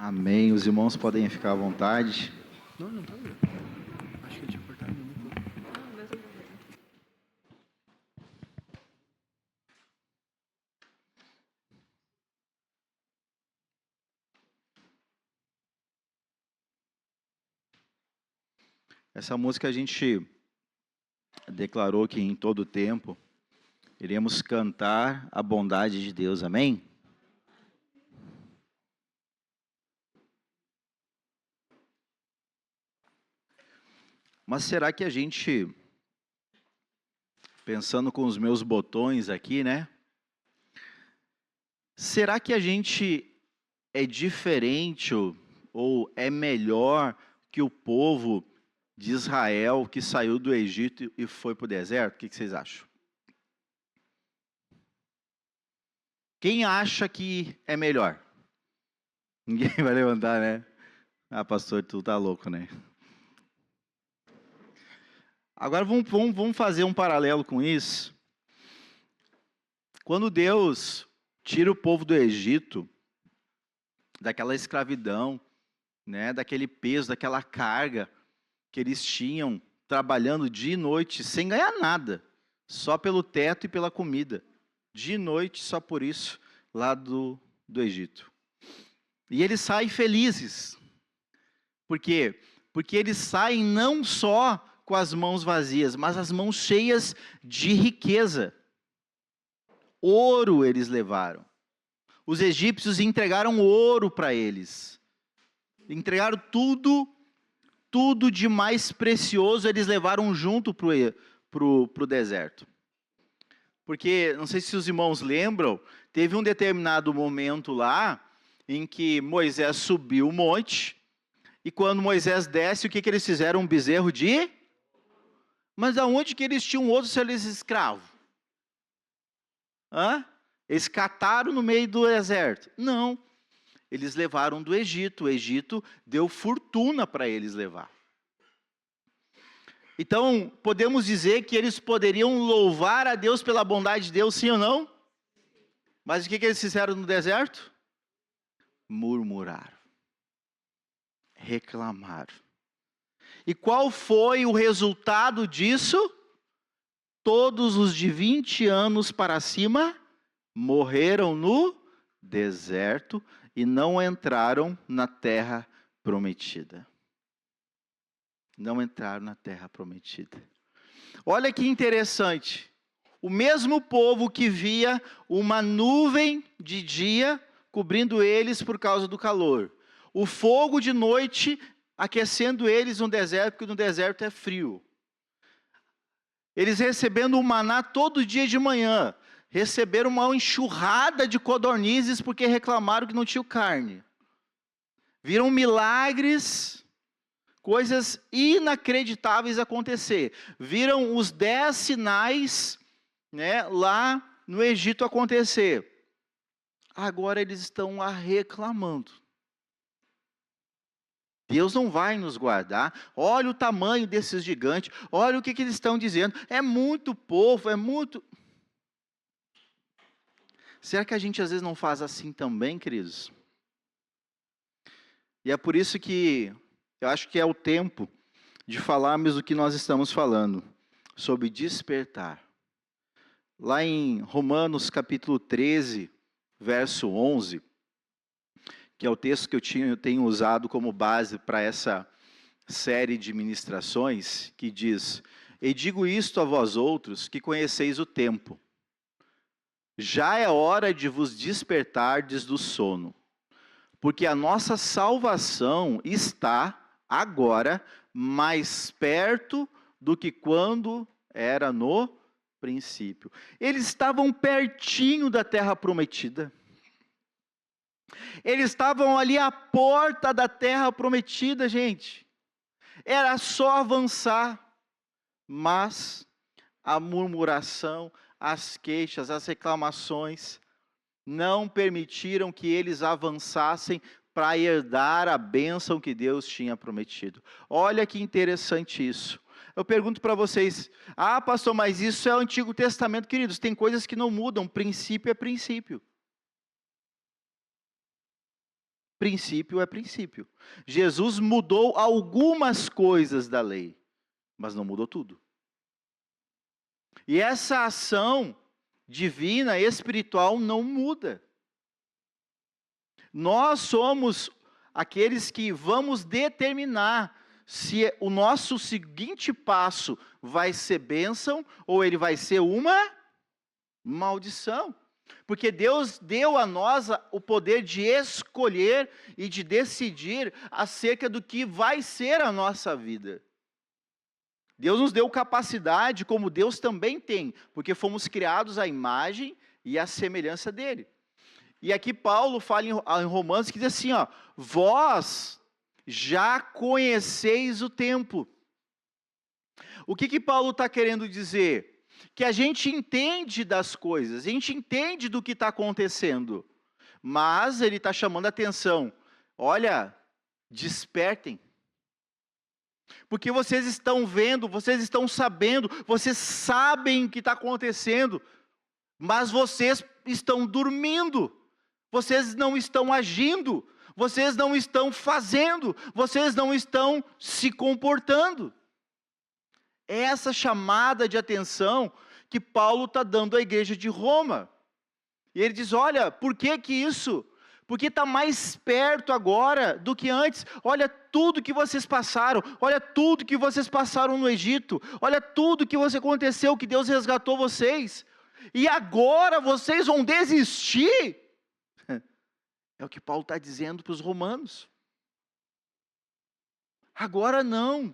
Amém. Os irmãos podem ficar à vontade. Não tá vendo. Acho que ele tinha cortado no microfone. Essa música a gente declarou que em todo tempo iremos cantar a bondade de Deus. Amém? Mas será que a gente, pensando com os meus botões aqui, né? Será que a gente é diferente ou é melhor que o povo de Israel que saiu do Egito e foi para o deserto? O que vocês acham? Quem acha que é melhor? Ninguém vai levantar, né? Ah, pastor, tu tá louco, né? Agora vamos fazer um paralelo com isso. Quando Deus tira o povo do Egito, daquela escravidão, né, daquele peso, daquela carga que eles tinham, trabalhando dia e noite, sem ganhar nada, só pelo teto e pela comida. Dia e noite, só por isso, lá do Egito. E eles saem felizes. Por quê? Porque eles saem não só com as mãos vazias, mas as mãos cheias de riqueza. Ouro eles levaram. Os egípcios entregaram ouro para eles. Entregaram tudo de mais precioso eles levaram junto pro deserto. Porque, não sei se os irmãos lembram, teve um determinado momento lá, em que Moisés subiu o monte, e quando Moisés desce, o que eles fizeram? Um bezerro de... Mas aonde que eles tinham outro se eles escravos? Eles cataram no meio do deserto? Não. Eles levaram do Egito. O Egito deu fortuna para eles levar. Então, podemos dizer que eles poderiam louvar a Deus pela bondade de Deus, sim ou não? Mas o que eles fizeram no deserto? Murmuraram. Reclamaram. E qual foi o resultado disso? Todos os de 20 anos para cima morreram no deserto e não entraram na terra prometida. Não entraram na terra prometida. Olha que interessante. O mesmo povo que via uma nuvem de dia cobrindo eles por causa do calor. O fogo de noite aquecendo eles no deserto, porque no deserto é frio. Eles recebendo o maná todo dia de manhã. Receberam uma enxurrada de codornizes porque reclamaram que não tinha carne. Viram milagres, coisas inacreditáveis acontecer. Viram os 10 sinais, né, lá no Egito acontecer. Agora eles estão lá reclamando. Deus não vai nos guardar. Olha o tamanho desses gigantes. Olha o que eles estão dizendo. É muito povo, é muito... Será que a gente às vezes não faz assim também, queridos? E é por isso que eu acho que é o tempo de falarmos o que nós estamos falando, sobre despertar. Lá em Romanos capítulo 13, verso 11, que é o texto que eu tenho usado como base para essa série de ministrações, que diz: "E digo isto a vós outros, que conheceis o tempo. Já é hora de vos despertardes do sono, porque a nossa salvação está agora mais perto do que quando era no princípio." Eles estavam pertinho da terra prometida. Eles estavam ali à porta da terra prometida, gente. Era só avançar. Mas a murmuração, as queixas, as reclamações não permitiram que eles avançassem para herdar a bênção que Deus tinha prometido. Olha que interessante isso. Eu pergunto para vocês: ah, pastor, mas isso é o Antigo Testamento, queridos. Tem coisas que não mudam, princípio é princípio. princípio é princípio. Jesus mudou algumas coisas da lei, mas não mudou tudo. E essa ação divina, espiritual, não muda. Nós somos aqueles que vamos determinar se o nosso seguinte passo vai ser bênção ou ele vai ser uma maldição. Porque Deus deu a nós o poder de escolher e de decidir acerca do que vai ser a nossa vida. Deus nos deu capacidade, como Deus também tem, porque fomos criados à imagem e à semelhança dele. E aqui Paulo fala em Romanos que diz assim, ó, vós já conheceis o tempo. O que Paulo está querendo dizer? Que a gente entende das coisas, a gente entende do que está acontecendo, mas ele está chamando a atenção. Olha, despertem. Porque vocês estão vendo, vocês estão sabendo, vocês sabem o que está acontecendo, mas vocês estão dormindo, vocês não estão agindo, vocês não estão fazendo, vocês não estão se comportando. É essa chamada de atenção que Paulo está dando à igreja de Roma. E ele diz, olha, por que isso? Porque está mais perto agora do que antes. Olha tudo que vocês passaram, olha tudo que vocês passaram no Egito, olha tudo que aconteceu, que Deus resgatou vocês. E agora vocês vão desistir? É o que Paulo está dizendo para os romanos. Agora não.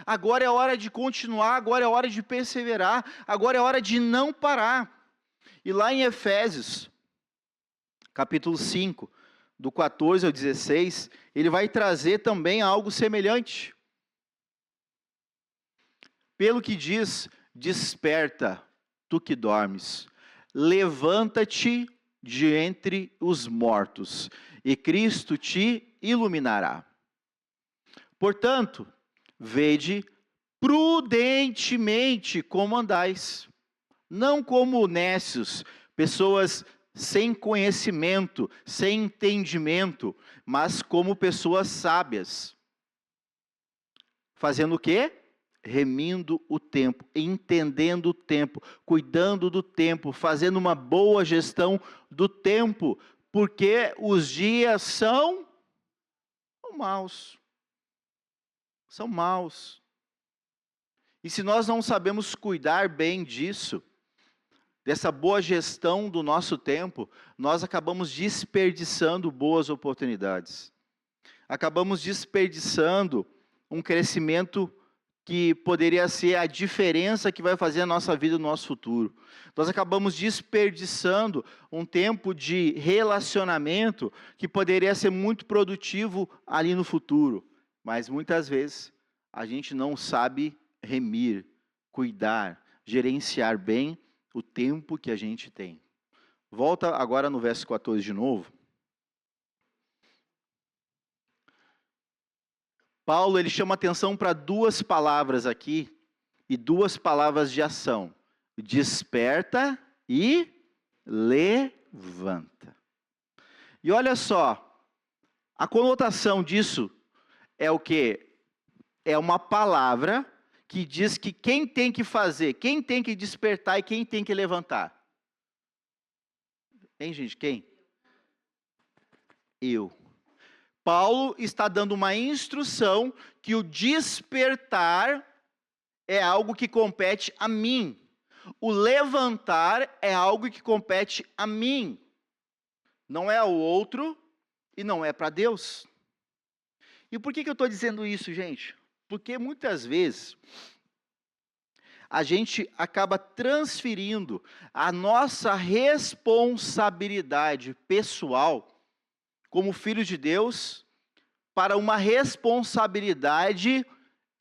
Agora é hora de continuar, agora é hora de perseverar, agora é hora de não parar. E lá em Efésios, capítulo 5, do 14 ao 16, ele vai trazer também algo semelhante. Pelo que diz, desperta, tu que dormes, levanta-te de entre os mortos, e Cristo te iluminará. Portanto, vede prudentemente como andais, não como nécios, pessoas sem conhecimento, sem entendimento, mas como pessoas sábias. Fazendo o quê? Remindo o tempo, entendendo o tempo, cuidando do tempo, fazendo uma boa gestão do tempo, porque os dias são maus. São maus. E se nós não sabemos cuidar bem disso, dessa boa gestão do nosso tempo, nós acabamos desperdiçando boas oportunidades. Acabamos desperdiçando um crescimento que poderia ser a diferença que vai fazer a nossa vida e o nosso futuro. Nós acabamos desperdiçando um tempo de relacionamento que poderia ser muito produtivo ali no futuro. Mas muitas vezes a gente não sabe remir, cuidar, gerenciar bem o tempo que a gente tem. Volta agora no verso 14 de novo. Paulo, ele chama atenção para duas palavras aqui, e duas palavras de ação. Desperta e levanta. E olha só, a conotação disso é o quê? É uma palavra que diz que quem tem que fazer, quem tem que despertar e quem tem que levantar. Hein, gente? Quem? Eu. Paulo está dando uma instrução que o despertar é algo que compete a mim. O levantar é algo que compete a mim. Não é ao outro e não é para Deus. E por que eu estou dizendo isso, gente? Porque muitas vezes a gente acaba transferindo a nossa responsabilidade pessoal como filhos de Deus para uma responsabilidade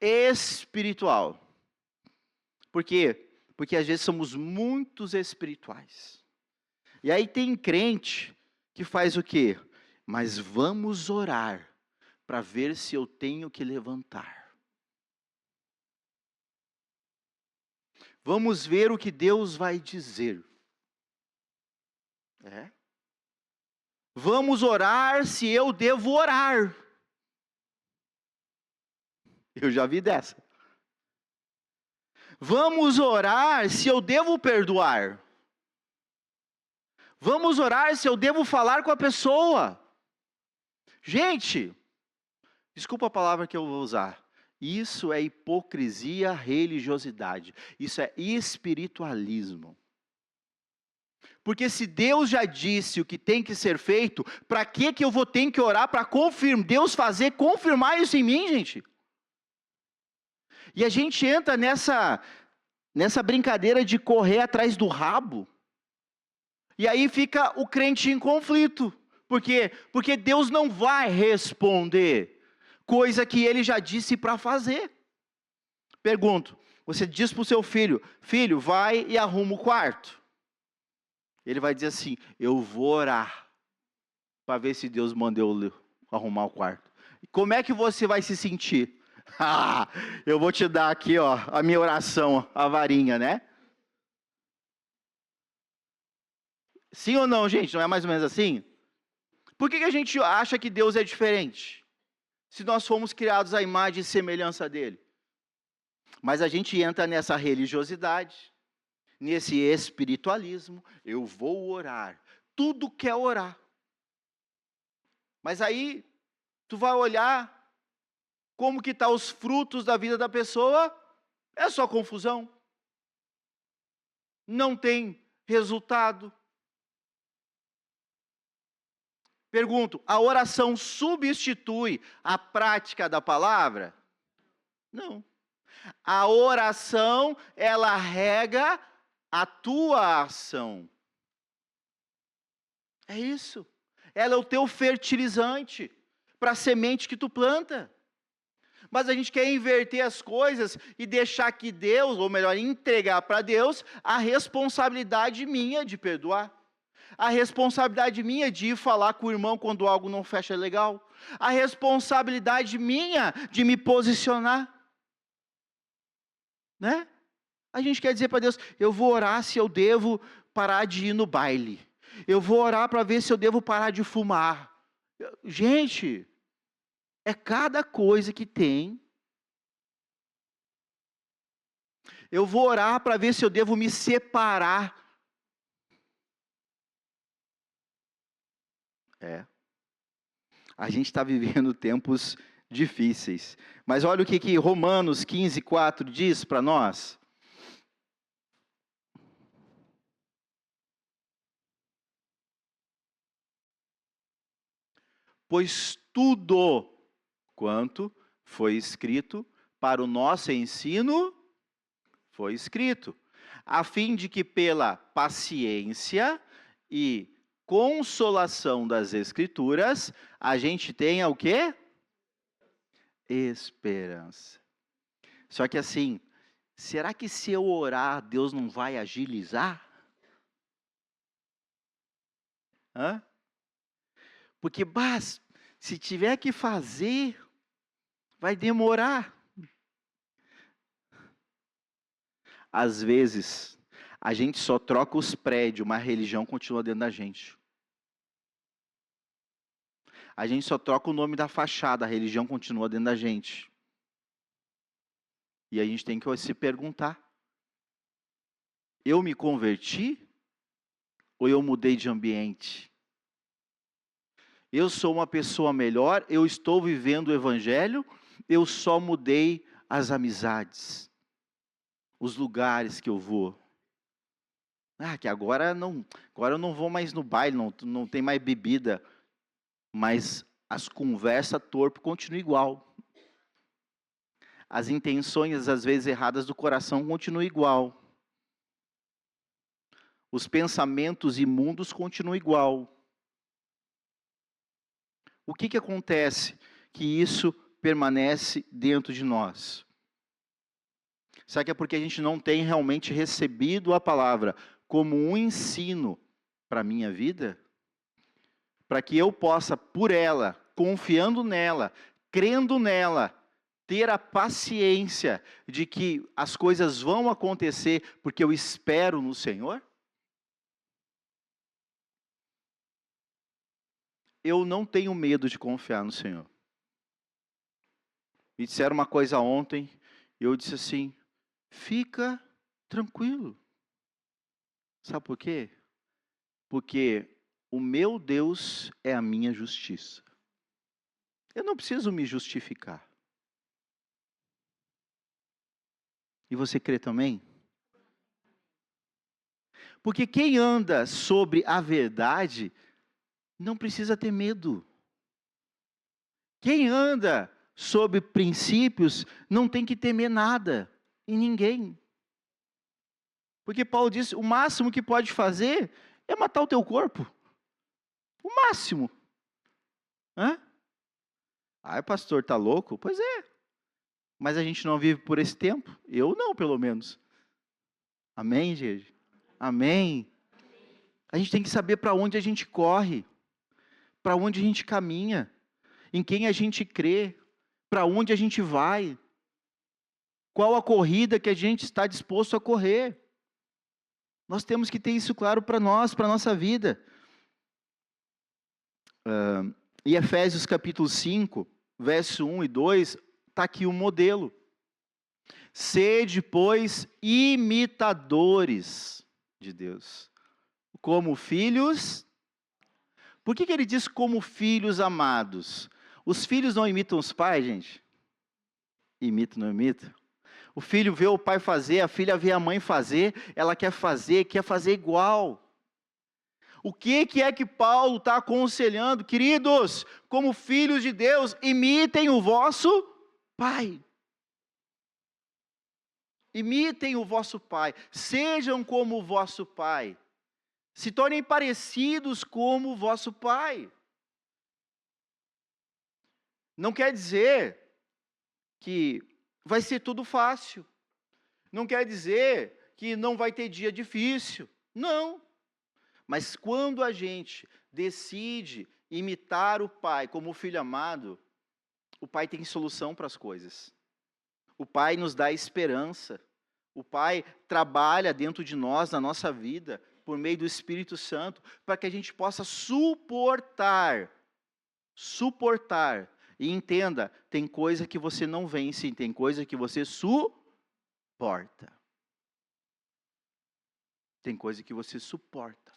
espiritual. Por quê? Porque às vezes somos muito espirituais. E aí tem crente que faz o quê? Mas vamos orar para ver se eu tenho que levantar. Vamos ver o que Deus vai dizer. Vamos orar se eu devo orar. Eu já vi dessa. Vamos orar se eu devo perdoar. Vamos orar se eu devo falar com a pessoa. Gente, desculpa a palavra que eu vou usar. Isso é hipocrisia, religiosidade. Isso é espiritualismo. Porque se Deus já disse o que tem que ser feito, para que eu vou ter que orar para Deus confirmar isso em mim, gente? E a gente entra nessa brincadeira de correr atrás do rabo. E aí fica o crente em conflito. Por quê? Porque Deus não vai responder coisa que Ele já disse para fazer. Pergunto, você diz para o seu filho, filho, vai e arruma o quarto. Ele vai dizer assim, eu vou orar para ver se Deus mandou eu arrumar o quarto. Como é que você vai se sentir? Eu vou te dar aqui, ó, a minha oração, a varinha, né? Sim ou não, gente? Não é mais ou menos assim? Por que a gente acha que Deus é diferente? Se nós fomos criados à imagem e semelhança dele. Mas a gente entra nessa religiosidade, nesse espiritualismo. Eu vou orar. Tudo quer orar. Mas aí, tu vai olhar como que estão os frutos da vida da pessoa, é só confusão. Não tem resultado. Pergunto, a oração substitui a prática da palavra? Não. A oração, ela rega a tua ação. É isso. Ela é o teu fertilizante para a semente que tu planta. Mas a gente quer inverter as coisas e deixar que Deus, ou melhor, entregar para Deus a responsabilidade minha de perdoar. A responsabilidade minha de ir falar com o irmão quando algo não fecha legal. A responsabilidade minha de me posicionar. Né? A gente quer dizer para Deus, eu vou orar se eu devo parar de ir no baile. Eu vou orar para ver se eu devo parar de fumar. Gente, é cada coisa que tem. Eu vou orar para ver se eu devo me separar. A gente está vivendo tempos difíceis. Mas olha o que Romanos 15:4 diz para nós. Pois tudo quanto foi escrito para o nosso ensino, foi escrito, a fim de que pela paciência e consolação das Escrituras, a gente tenha o quê? Esperança. Só que assim, será que se eu orar, Deus não vai agilizar? Porque, se tiver que fazer, vai demorar. Às vezes, a gente só troca os prédios, mas a religião continua dentro da gente. A gente só troca o nome da fachada, a religião continua dentro da gente. E a gente tem que se perguntar, eu me converti? Ou eu mudei de ambiente? Eu sou uma pessoa melhor? Eu estou vivendo o evangelho? Eu só mudei as amizades, os lugares que eu vou. Que agora eu não vou mais no baile, não tem mais bebida. Mas as conversas torpes continuam igual. As intenções, às vezes erradas do coração, continuam igual. Os pensamentos imundos continuam igual. O que acontece? Que isso permanece dentro de nós. Será que é porque a gente não tem realmente recebido a palavra como um ensino para a minha vida? Para que eu possa, por ela, confiando nela, crendo nela, ter a paciência de que as coisas vão acontecer porque eu espero no Senhor? eu não tenho medo de confiar no Senhor. Me disseram uma coisa ontem, e eu disse assim, fica tranquilo. Sabe por quê? Porque o meu Deus é a minha justiça. Eu não preciso me justificar. E você crê também? Porque quem anda sobre a verdade não precisa ter medo. Quem anda sobre princípios não tem que temer nada e ninguém. Porque Paulo disse, o máximo que pode fazer é matar o teu corpo. O máximo. Hã? Ah, pastor, tá louco? Pois é. Mas a gente não vive por esse tempo. Eu não, pelo menos. Amém, gente? Amém. A gente tem que saber para onde a gente corre. Para onde a gente caminha. Em quem a gente crê. Para onde a gente vai. Qual a corrida que a gente está disposto a correr. Nós temos que ter isso claro para nós, para a nossa vida. Em Efésios capítulo 5, verso 1 e 2, está aqui o modelo. Sede, pois, imitadores de Deus, como filhos. Por que ele diz como filhos amados? Os filhos não imitam os pais, gente? Imita, não imita? O filho vê o pai fazer, a filha vê a mãe fazer, ela quer fazer igual. O que é que Paulo está aconselhando? Queridos, como filhos de Deus, imitem o vosso pai. Imitem o vosso pai. Sejam como o vosso pai. Se tornem parecidos como o vosso pai. Não quer dizer que vai ser tudo fácil. Não quer dizer que não vai ter dia difícil. Não. Mas quando a gente decide imitar o pai como o filho amado, o pai tem solução para as coisas. O pai nos dá esperança. O pai trabalha dentro de nós, na nossa vida, por meio do Espírito Santo, para que a gente possa suportar. E entenda, tem coisa que você não vence, tem coisa que você suporta. Tem coisa que você suporta.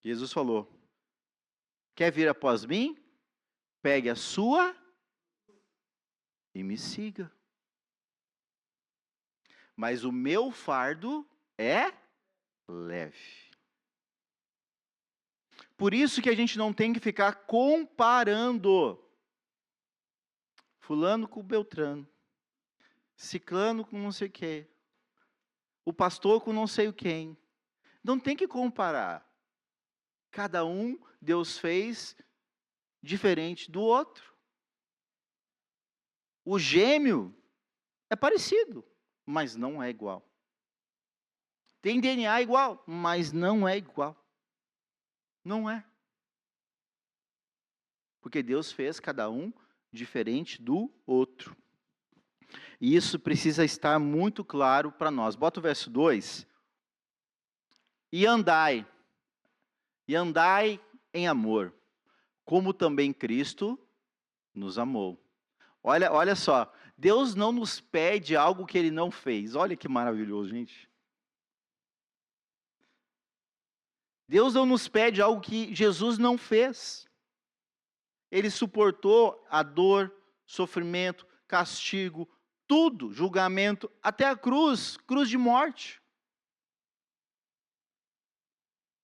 Jesus falou, quer vir após mim? Pegue a sua e me siga. Mas o meu fardo é leve. Por isso que a gente não tem que ficar comparando fulano com Beltrano, ciclano com não sei quem, o pastor com não sei o quem. Não tem que comparar. Cada um Deus fez diferente do outro. O gêmeo é parecido, mas não é igual. Tem DNA igual, mas não é igual. Não é. Porque Deus fez cada um diferente do outro. E isso precisa estar muito claro para nós. Bota o verso 2. E andai em amor, como também Cristo nos amou. Olha só, Deus não nos pede algo que Ele não fez. Olha que maravilhoso, gente. Deus não nos pede algo que Jesus não fez. Ele suportou a dor, sofrimento, castigo, tudo, julgamento, até a cruz de morte.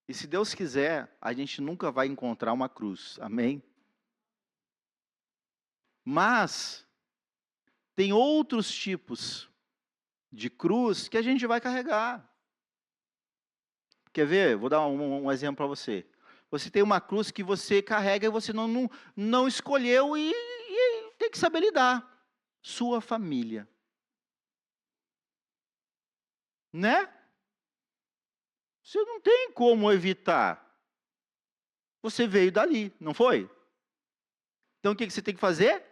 E se Deus quiser, a gente nunca vai encontrar uma cruz, amém? Mas, tem outros tipos de cruz que a gente vai carregar. Quer ver? Vou dar um exemplo para você. Você tem uma cruz que você carrega e você não escolheu e tem que saber lidar. Sua família. Né? Você não tem como evitar. Você veio dali, não foi? Então o que você tem que fazer?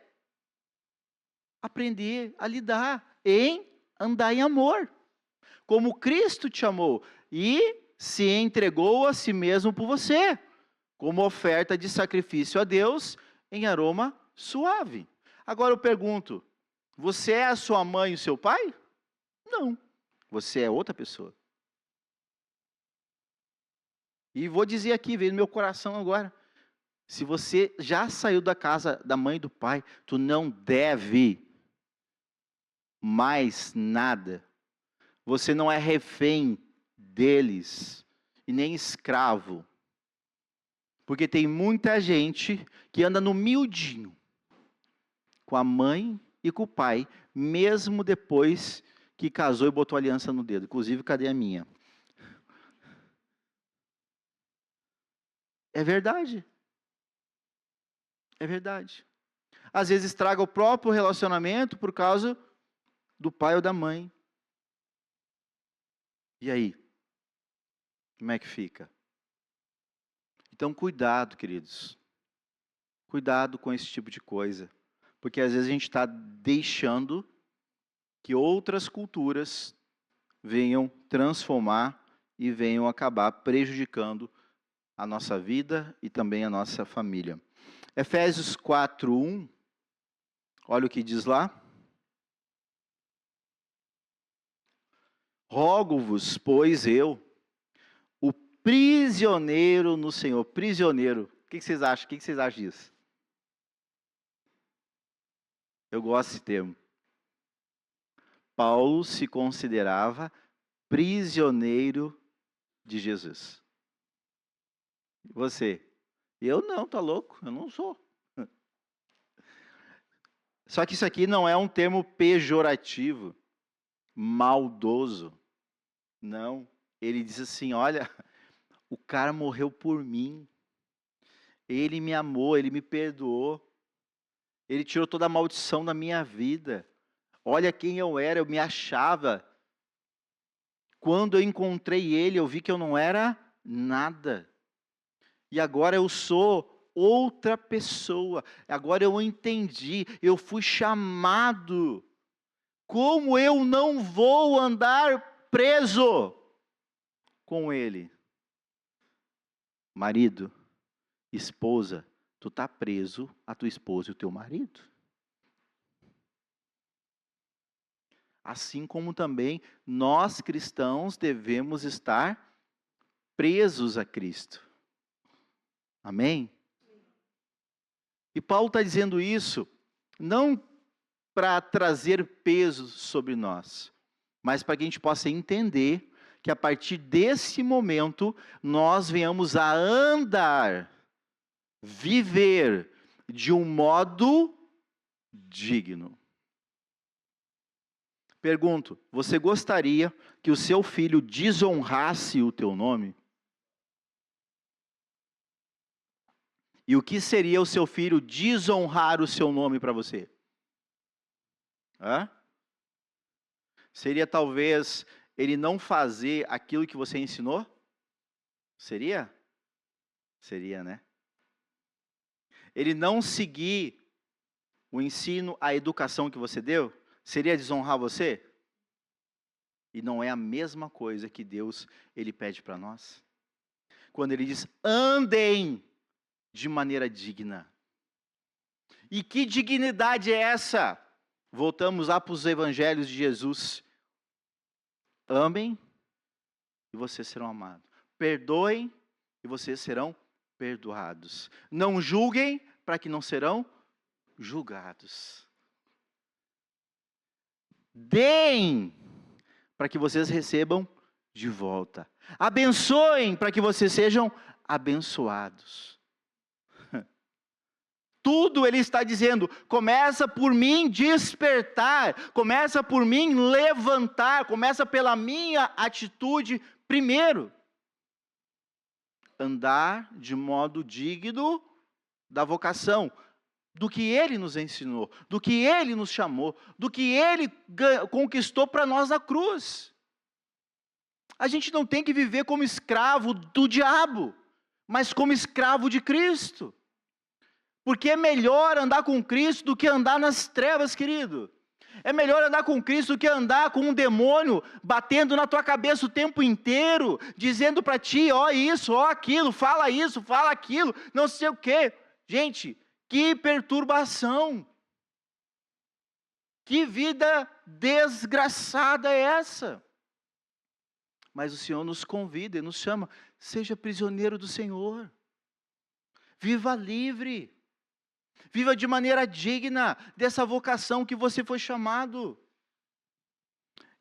Aprender a lidar, andar em amor. como Cristo te amou e se entregou a si mesmo por você, como oferta de sacrifício a Deus em aroma suave. Agora eu pergunto, você é a sua mãe e o seu pai? Não, você é outra pessoa. E vou dizer aqui, veio no meu coração agora, se você já saiu da casa da mãe e do pai, tu não deve mais nada. Você não é refém deles e nem escravo. Porque tem muita gente que anda no miudinho com a mãe e com o pai, mesmo depois que casou e botou aliança no dedo. Inclusive, cadê a minha? É verdade. É verdade. Às vezes estraga o próprio relacionamento por causa do pai ou da mãe. E aí? Como é que fica? Então, cuidado, queridos. Cuidado com esse tipo de coisa. Porque às vezes a gente está deixando que outras culturas venham transformar e venham acabar prejudicando a nossa vida e também a nossa família. Efésios 4:1, olha o que diz lá. Rogo-vos, pois eu, o prisioneiro no Senhor. Prisioneiro. O que vocês acham? O que vocês acham disso? Eu gosto desse termo. Paulo se considerava prisioneiro de Jesus. Você? Eu não, tá louco? Eu não sou. Só que isso aqui não é um termo pejorativo, maldoso. Não. Ele diz assim, olha, o cara morreu por mim. Ele me amou, ele me perdoou. Ele tirou toda a maldição da minha vida. Olha quem eu era, eu me achava. Quando eu encontrei ele, eu vi que eu não era nada. E agora eu sou outra pessoa. Agora eu entendi, eu fui chamado. Como eu não vou andar preso com ele? Marido, esposa, tu está preso a tua esposa e o teu marido. Assim como também nós cristãos devemos estar presos a Cristo. Amém? E Paulo está dizendo isso não para trazer peso sobre nós, mas para que a gente possa entender que a partir desse momento nós venhamos a andar, viver de um modo digno. Pergunto, você gostaria que o seu filho desonrasse o teu nome? E o que seria o seu filho desonrar o seu nome para você? Seria talvez ele não fazer aquilo que você ensinou? Seria? Seria, né? Ele não seguir o ensino, a educação que você deu? Seria desonrar você? E não é a mesma coisa que Deus ele pede para nós? Quando ele diz, andem de maneira digna. E que dignidade é essa? Voltamos lá para os evangelhos de Jesus. Amem e vocês serão amados. Perdoem e vocês serão perdoados. Não julguem para que não serão julgados. Deem para que vocês recebam de volta. Abençoem para que vocês sejam abençoados. Tudo ele está dizendo, começa por mim despertar, começa por mim levantar, começa pela minha atitude primeiro. Andar de modo digno da vocação, do que ele nos ensinou, do que ele nos chamou, do que ele conquistou para nós na cruz. A gente não tem que viver como escravo do diabo, mas como escravo de Cristo. Porque é melhor andar com Cristo do que andar nas trevas, querido. É melhor andar com Cristo do que andar com um demônio batendo na tua cabeça o tempo inteiro, dizendo para ti, ó isso, ó aquilo, isso, fala aquilo, não sei o quê. Gente, que perturbação! Que vida desgraçada é essa? Mas o Senhor nos convida e nos chama, seja prisioneiro do Senhor. Viva livre. Viva de maneira digna dessa vocação que você foi chamado.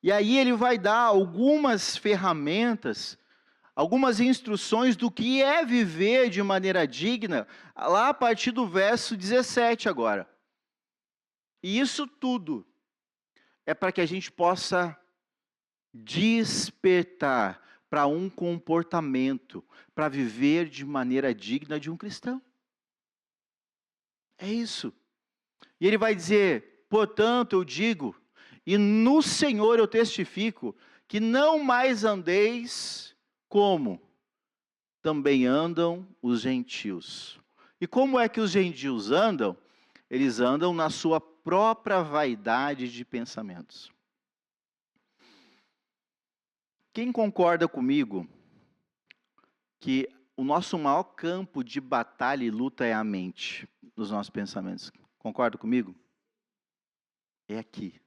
E aí ele vai dar algumas ferramentas, algumas instruções do que é viver de maneira digna, lá a partir do verso 17 agora. E isso tudo é para que a gente possa despertar para um comportamento, para viver de maneira digna de um cristão. É isso. E ele vai dizer, portanto eu digo, e no Senhor eu testifico, que não mais andeis como também andam os gentios. E como é que os gentios andam? Eles andam na sua própria vaidade de pensamentos. Quem concorda comigo que o nosso maior campo de batalha e luta é a mente, dos nossos pensamentos? Concorda comigo? É aqui.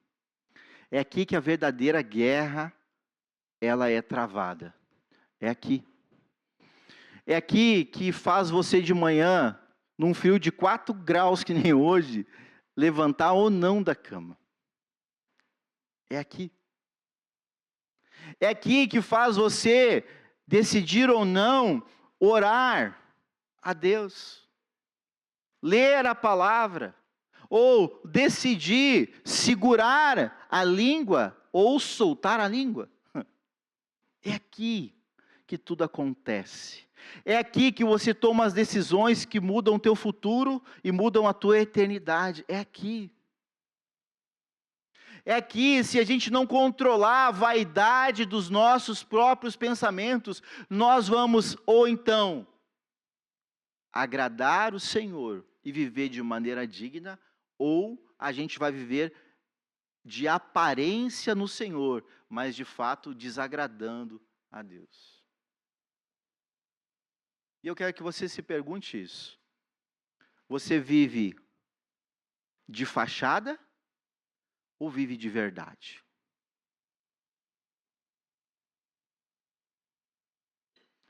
É aqui que a verdadeira guerra, ela é travada. É aqui. É aqui que faz você de manhã, num frio de 4 graus que nem hoje, levantar ou não da cama. É aqui. É aqui que faz você decidir ou não orar a Deus, ler a palavra, ou decidir segurar a língua ou soltar a língua. É aqui que tudo acontece. É aqui que você toma as decisões que mudam o teu futuro e mudam a tua eternidade. É aqui. É aqui, se a gente não controlar a vaidade dos nossos próprios pensamentos, nós vamos, ou então, agradar o Senhor e viver de maneira digna, ou a gente vai viver de aparência no Senhor, mas de fato desagradando a Deus. E eu quero que você se pergunte isso. Você vive de fachada ou vive de verdade?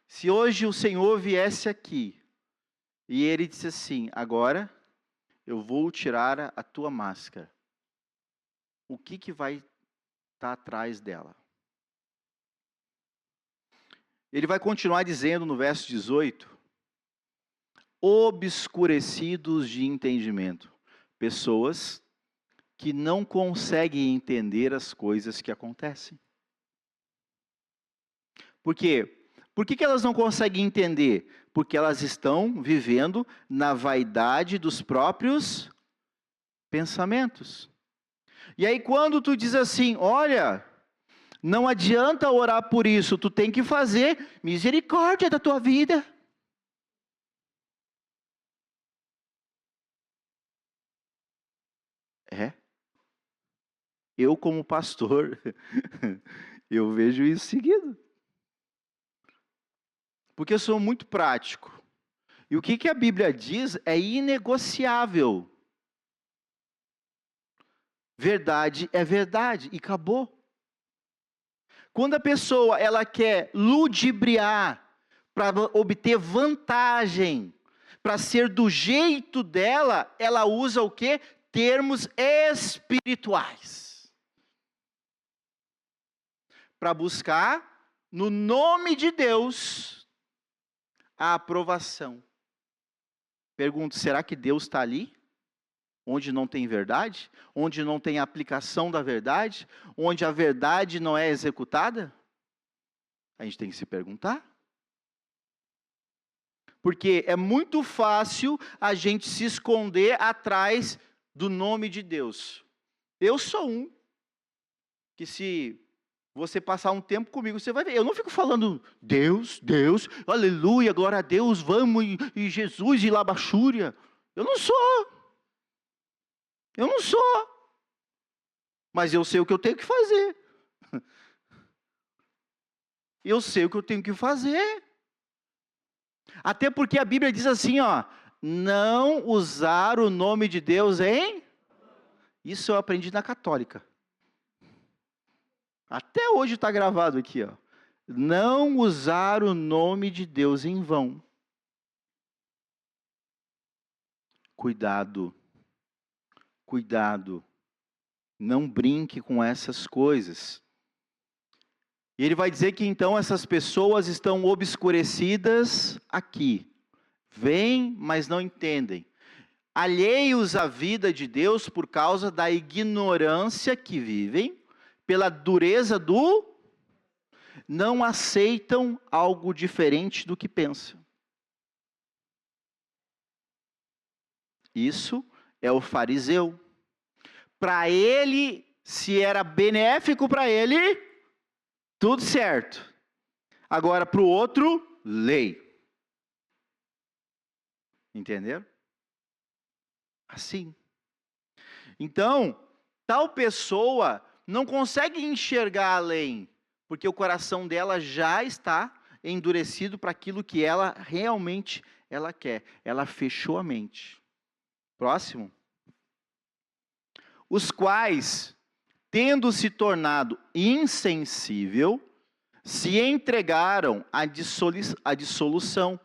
Se hoje o Senhor viesse aqui e Ele disse assim, agora eu vou tirar a tua máscara, o que vai estar atrás dela? Ele vai continuar dizendo no verso 18, obscurecidos de entendimento, pessoas que não conseguem entender as coisas que acontecem. Por quê? Por que elas não conseguem entender? Porque elas estão vivendo na vaidade dos próprios pensamentos. E aí quando tu diz assim, olha, não adianta orar por isso, tu tem que fazer misericórdia da tua vida. É. Eu como pastor, eu vejo isso seguido. Porque eu sou muito prático. E o que a Bíblia diz é inegociável. Verdade é verdade e acabou. Quando a pessoa ela quer ludibriar para obter vantagem, para ser do jeito dela, ela usa o quê? Termos espirituais. Para buscar, no nome de Deus, a aprovação. Pergunto, será que Deus está ali? Onde não tem verdade? Onde não tem aplicação da verdade? Onde a verdade não é executada? A gente tem que se perguntar. Porque é muito fácil a gente se esconder atrás do nome de Deus. Eu sou um que se você passar um tempo comigo, você vai ver. Eu não fico falando Deus, Deus, aleluia, glória a Deus, vamos, e Jesus, e labachúria. Eu não sou. Eu não sou. Mas eu sei o que eu tenho que fazer. Eu sei o que eu tenho que fazer. Até porque a Bíblia diz assim, ó, não usar o nome de Deus em... Isso eu aprendi na católica. Até hoje está gravado aqui, ó. Não usar o nome de Deus em vão. Cuidado. Cuidado. Não brinque com essas coisas. E ele vai dizer que então essas pessoas estão obscurecidas aqui. Veem, mas não entendem. Alheios à vida de Deus por causa da ignorância que vivem, pela dureza do... Não aceitam algo diferente do que pensam. Isso é o fariseu. Para ele, se era benéfico para ele, tudo certo. Agora, para o outro, lei. Entenderam? Assim. Então, tal pessoa não consegue enxergar além, porque o coração dela já está endurecido para aquilo que ela realmente ela quer. Ela fechou a mente. Próximo. Os quais, tendo se tornado insensível, se entregaram à dissolução,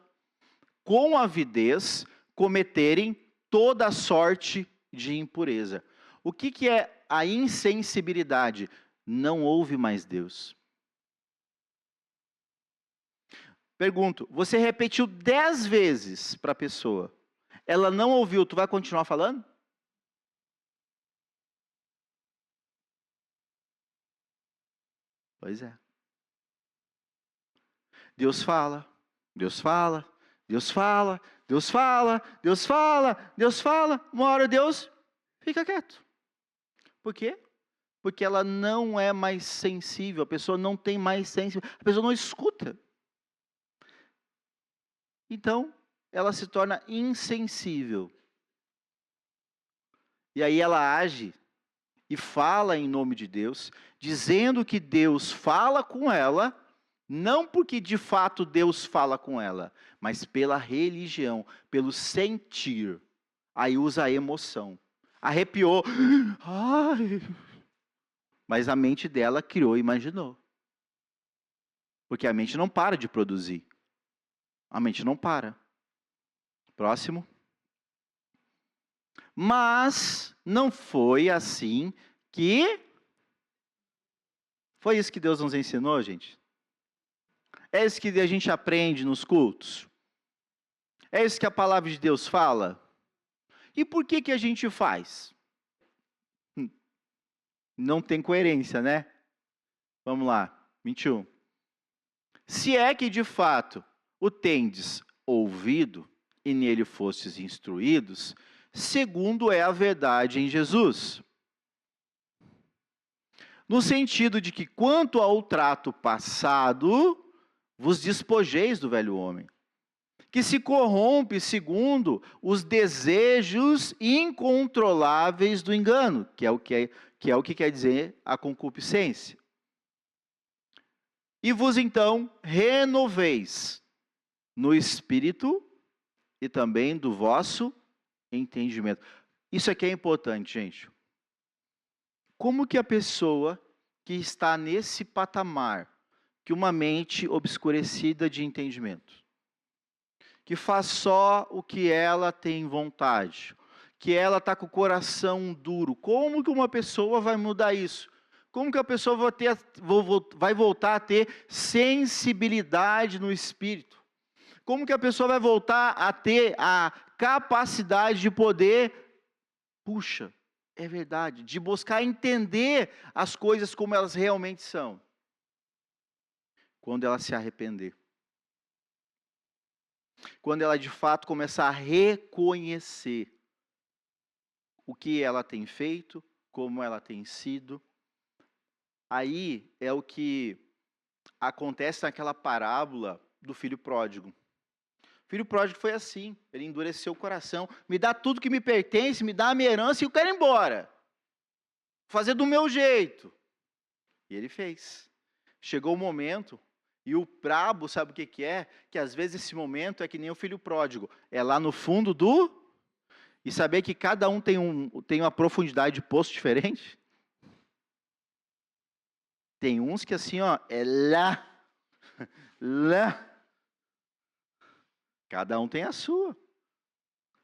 com avidez cometerem toda sorte de impureza. O que é a insensibilidade? Não houve mais Deus. Pergunto, você repetiu 10 vezes para a pessoa, ela não ouviu, tu vai continuar falando? Pois é. Deus fala, Deus fala, Deus fala, Deus fala, Deus fala, Deus fala. Uma hora Deus fica quieto. Por quê? Porque ela não é mais sensível, a pessoa não tem mais sensibilidade, a pessoa não escuta. Então, ela se torna insensível. E aí ela age e fala em nome de Deus, dizendo que Deus fala com ela, não porque de fato Deus fala com ela, mas pela religião, pelo sentir. Aí usa a emoção. Arrepiou. Ai. Mas a mente dela criou e imaginou. Porque a mente não para de produzir. A mente não para. Próximo. Mas não foi assim que... Foi isso que Deus nos ensinou, gente? É isso que a gente aprende nos cultos? É isso que a palavra de Deus fala? E por que a gente faz? Não tem coerência, né? Vamos lá, 21. Se é que de fato o tendes ouvido e nele fostes instruídos, segundo é a verdade em Jesus. No sentido de que quanto ao trato passado, vos despojeis do velho homem, que se corrompe segundo os desejos incontroláveis do engano, que é o que quer dizer a concupiscência. E vos então renoveis no espírito e também do vosso entendimento. Isso aqui é importante, gente. Como que a pessoa que está nesse patamar, que uma mente obscurecida de entendimento, que faz só o que ela tem vontade, que ela está com o coração duro, como que uma pessoa vai mudar isso? Como que a pessoa vai voltar a ter sensibilidade no espírito? Como que a pessoa vai voltar a ter a capacidade de poder, puxa, é verdade, de buscar entender as coisas como elas realmente são? Quando ela se arrepender. Quando ela de fato começar a reconhecer o que ela tem feito, como ela tem sido. Aí é o que acontece naquela parábola do filho pródigo. O filho pródigo foi assim, ele endureceu o coração. Me dá tudo que me pertence, me dá a minha herança e eu quero ir embora. fazer do meu jeito. E ele fez. Chegou o momento, e o brabo, sabe o que que é? Que às vezes esse momento é que nem o filho pródigo. É lá no fundo do... E saber que cada um tem uma profundidade de poço diferente. Tem uns que assim, ó, é lá. Lá. Cada um tem a sua.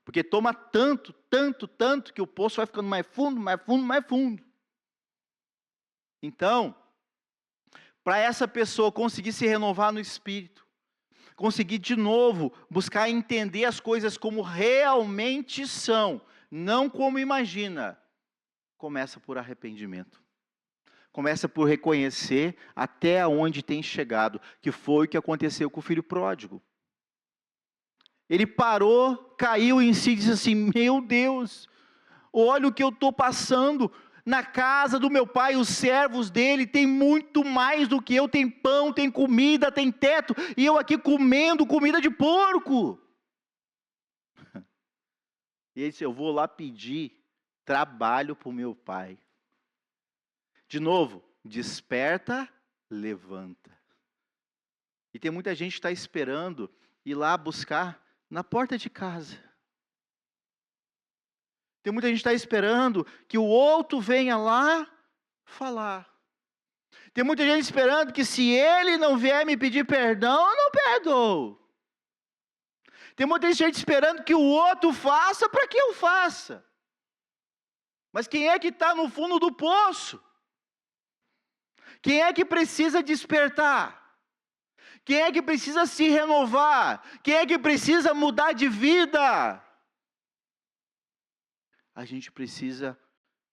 Porque toma tanto, tanto, tanto, que o poço vai ficando mais fundo, mais fundo, mais fundo. Então, para essa pessoa conseguir se renovar no espírito, conseguir de novo buscar entender as coisas como realmente são, não como imagina, começa por arrependimento. Começa por reconhecer até onde tem chegado, que foi o que aconteceu com o filho pródigo. Ele parou, caiu em si e disse assim: meu Deus, olha o que eu estou passando. Na casa do meu pai, os servos dele têm muito mais do que eu. Tem pão, tem comida, tem teto. E eu aqui comendo comida de porco. E ele disse: eu vou lá pedir trabalho para o meu pai. De novo, desperta, levanta. E tem muita gente que está esperando ir lá buscar na porta de casa. Tem muita gente que está esperando que o outro venha lá falar. Tem muita gente esperando que se ele não vier me pedir perdão, eu não perdoo. Tem muita gente esperando que o outro faça para que eu faça. Mas quem é que está no fundo do poço? Quem é que precisa despertar? Quem é que precisa se renovar? Quem é que precisa mudar de vida? A gente precisa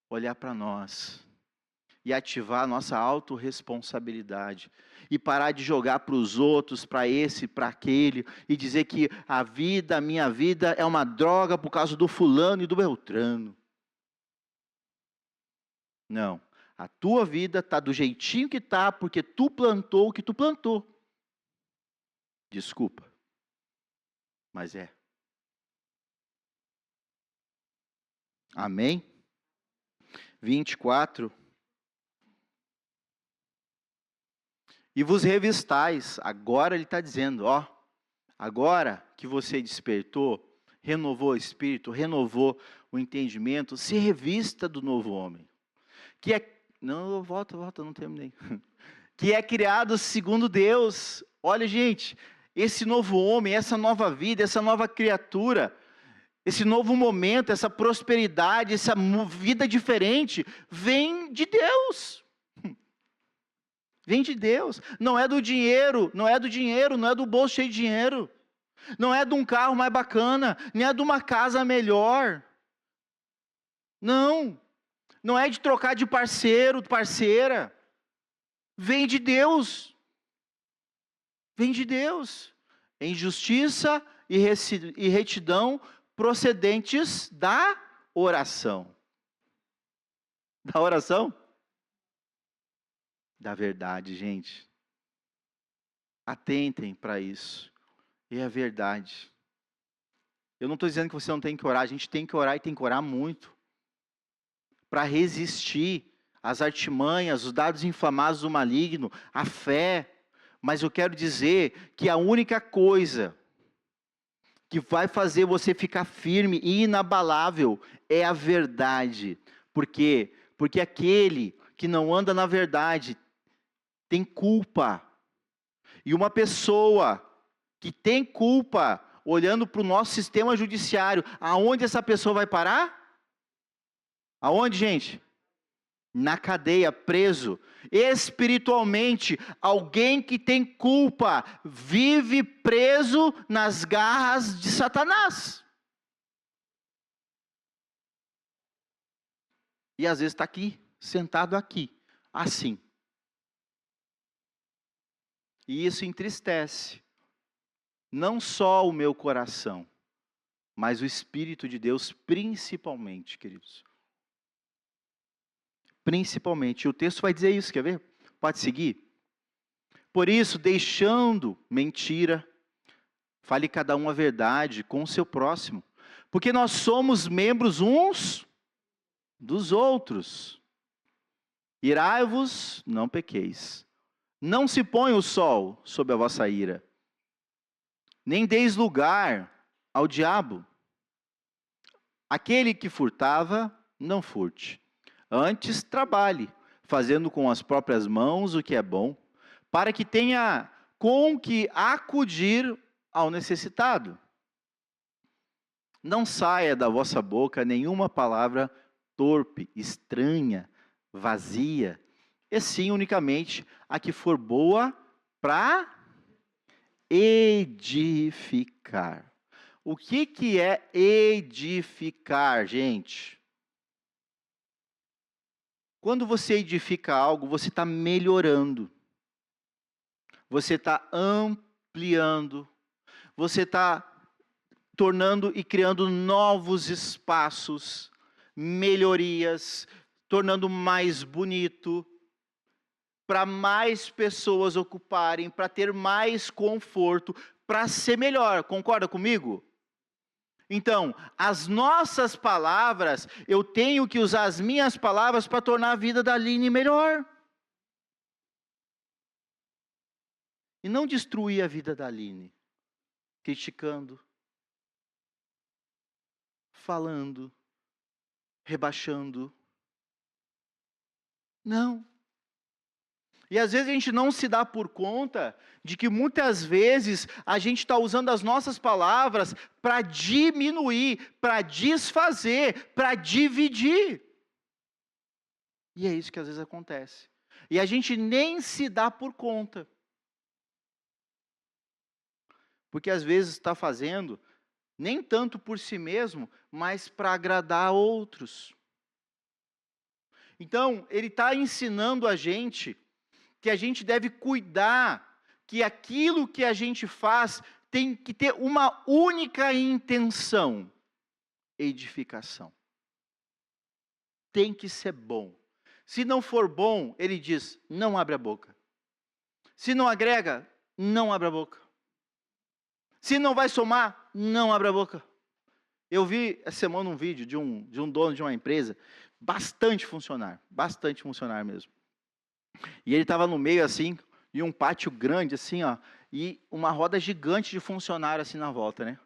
olhar para nós e ativar a nossa autorresponsabilidade e parar de jogar para os outros, para esse, para aquele, e dizer que a minha vida é uma droga por causa do fulano e do beltrano. Não, a tua vida está do jeitinho que está, porque tu plantou o que tu plantou. Desculpa, mas é. Amém? 24. E vos revistais. Agora ele está dizendo, ó. Agora que você despertou, renovou o espírito, renovou o entendimento, se revista do novo homem. Que é... Não, volta, não terminei. Que é criado segundo Deus. Olha, gente, esse novo homem, essa nova vida, essa nova criatura... Esse novo momento, essa prosperidade, essa vida diferente, vem de Deus. Vem de Deus. Não é do dinheiro, não é do bolso cheio de dinheiro. Não é de um carro mais bacana, nem é de uma casa melhor. Não. Não é de trocar de parceiro, parceira. Vem de Deus. Vem de Deus. Em justiça e retidão, procedentes da oração. Da oração? Da verdade, gente. Atentem para isso. É a verdade. Eu não estou dizendo que você não tem que orar. A gente tem que orar e tem que orar muito. Para resistir às artimanhas, os dados inflamados do maligno, a fé. Mas eu quero dizer que a única coisa que vai fazer você ficar firme e inabalável é a verdade. Por quê? Porque aquele que não anda na verdade tem culpa. E uma pessoa que tem culpa, olhando para o nosso sistema judiciário, aonde essa pessoa vai parar? Aonde, gente? Na cadeia, preso. Espiritualmente, alguém que tem culpa vive preso nas garras de Satanás. E às vezes está aqui, sentado aqui, assim. E isso entristece não só o meu coração, mas o Espírito de Deus principalmente, queridos. Principalmente. E o texto vai dizer isso, quer ver? Pode seguir? Por isso, deixando mentira, fale cada um a verdade com o seu próximo. Porque nós somos membros uns dos outros. Irai-vos, não pequeis. Não se põe o sol sob a vossa ira, nem deis lugar ao diabo. Aquele que furtava, não furte. Antes trabalhe, fazendo com as próprias mãos o que é bom, para que tenha com que acudir ao necessitado. Não saia da vossa boca nenhuma palavra torpe, estranha, vazia, e sim unicamente a que for boa para edificar. O que é edificar, gente? Quando você edifica algo, você está melhorando, você está ampliando, você está tornando e criando novos espaços, melhorias, tornando mais bonito, para mais pessoas ocuparem, para ter mais conforto, para ser melhor. Concorda comigo? Então, as nossas palavras, eu tenho que usar as minhas palavras para tornar a vida da Aline melhor. E não destruir a vida da Aline, criticando, falando, rebaixando. Não. E às vezes a gente não se dá por conta de que muitas vezes a gente está usando as nossas palavras para diminuir, para desfazer, para dividir. E é isso que às vezes acontece. E a gente nem se dá por conta. Porque às vezes está fazendo, nem tanto por si mesmo, mas para agradar outros. Então, ele está ensinando a gente que a gente deve cuidar, que aquilo que a gente faz tem que ter uma única intenção: edificação. Tem que ser bom. Se não for bom, ele diz, não abre a boca. Se não agrega, não abre a boca. Se não vai somar, não abre a boca. Eu vi essa semana um vídeo de um dono de uma empresa, bastante funcionário mesmo. E ele estava no meio assim, e um pátio grande assim, ó, e uma roda gigante de funcionário assim na volta, né?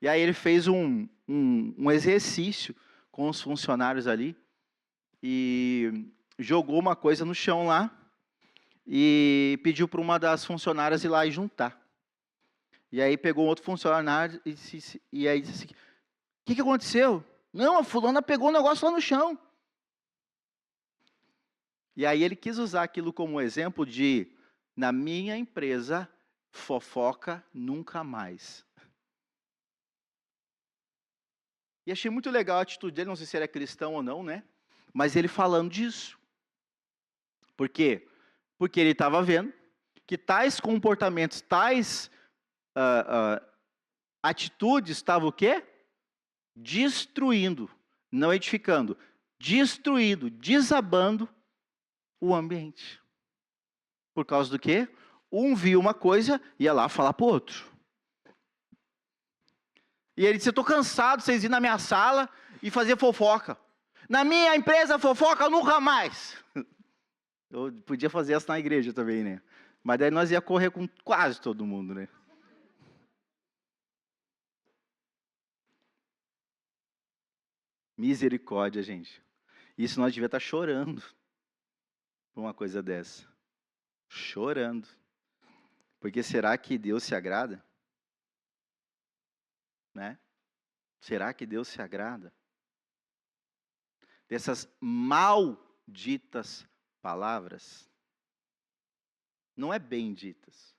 E aí ele fez um exercício com os funcionários ali, e jogou uma coisa no chão lá, e pediu para uma das funcionárias ir lá e juntar. E aí pegou um outro funcionário e aí disse assim, o que aconteceu? Não, a fulana pegou um negócio lá no chão. E aí ele quis usar aquilo como exemplo de, na minha empresa, fofoca nunca mais. E achei muito legal a atitude dele, não sei se ele é cristão ou não, né? Mas ele falando disso. Por quê? Porque ele estava vendo que tais comportamentos, tais atitudes estavam o quê? Destruindo, não edificando, destruindo, desabando o ambiente. Por causa do quê? Um viu uma coisa e ia lá falar para o outro. E ele disse, eu estou cansado de vocês irem na minha sala e fazer fofoca. Na minha empresa, fofoca nunca mais. Eu podia fazer essa na igreja também, né? Mas daí nós ia correr com quase todo mundo, né? Misericórdia, gente. Isso nós devia estar chorando por uma coisa dessa. Chorando. Porque será que Deus se agrada? Né? Será que Deus se agrada? Dessas malditas palavras? Não é benditas.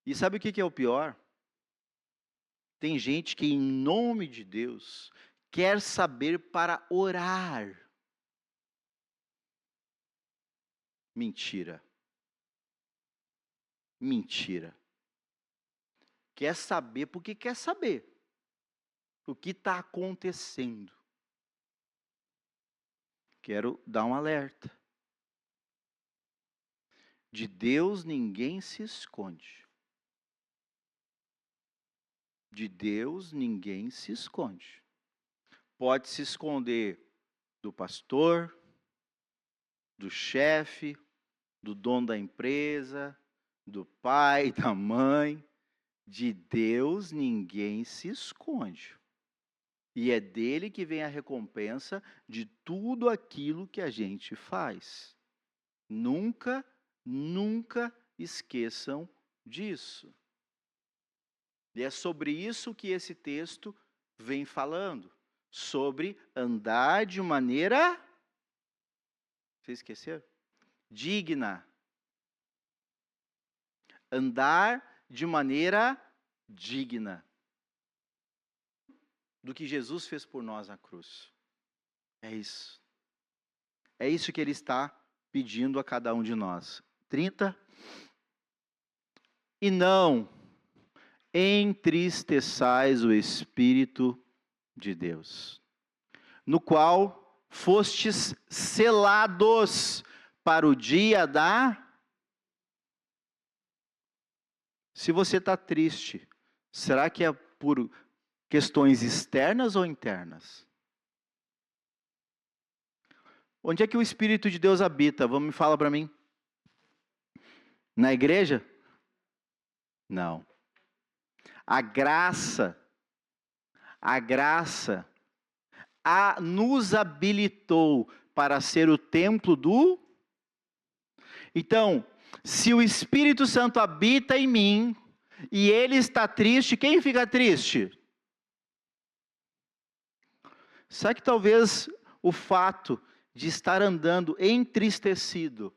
E sabe o que é o pior? Tem gente que, em nome de Deus, quer saber para orar. Mentira. Mentira. Quer saber porque quer saber o que está acontecendo. Quero dar um alerta. De Deus ninguém se esconde. De Deus ninguém se esconde. Pode se esconder do pastor, do chefe, do dono da empresa, do pai, da mãe. De Deus ninguém se esconde. E é dele que vem a recompensa de tudo aquilo que a gente faz. Nunca, nunca esqueçam disso. E é sobre isso que esse texto vem falando. Sobre andar de maneira... Vocês esqueceram? Digna. Andar de maneira digna do que Jesus fez por nós na cruz. É isso. É isso que ele está pedindo a cada um de nós. 30. E não entristeçais o Espírito de Deus, no qual fostes selados para o dia da... Se você está triste, será que é por questões externas ou internas? Onde é que o Espírito de Deus habita? Vamos me falar para mim. Na igreja? Não. A graça nos habilitou para ser o templo do... Então, se o Espírito Santo habita em mim e ele está triste, quem fica triste? Será que talvez o fato de estar andando entristecido,